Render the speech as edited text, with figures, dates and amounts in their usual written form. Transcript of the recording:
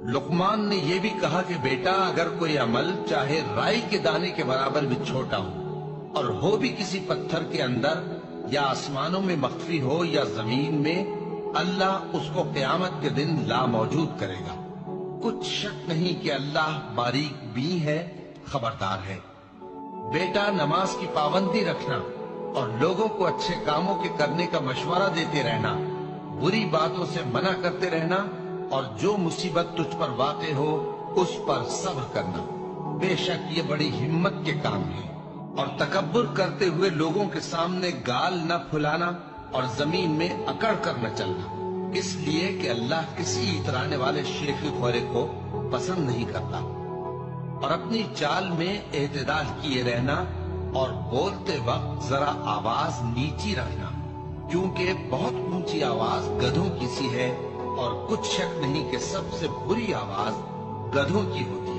लुकमान ने यह भी कहा कि बेटा, अगर कोई अमल चाहे राई के दाने के बराबर भी छोटा हो और हो भी किसी पत्थर के अंदर या आसमानों में मख्फी हो या जमीन में, अल्लाह उसको क़यामत के दिन ला मौजूद करेगा। कुछ शक नहीं कि अल्लाह बारीक भी है, खबरदार है। बेटा, नमाज की पाबंदी रखना और लोगों को अच्छे कामों के करने का मशवरा देते रहना, बुरी बातों से मना करते रहना और जो मुसीबत तुझ पर वाक़े हो उस पर सब्र करना, बेशक ये बड़ी हिम्मत के काम है। और तकब्बुर करते हुए लोगों के सामने गाल न फुलाना और जमीन में अकड़ कर न चलना, इसलिए कि अल्लाह किसी इतराने वाले शेखी खोरे को पसंद नहीं करता। और अपनी चाल में एतदाल किए रहना और बोलते वक्त जरा आवाज नीची रखना, क्योंकि बहुत ऊंची आवाज गधों की सी है और कुछ शक नहीं कि सबसे बुरी आवाज गधों की होती है।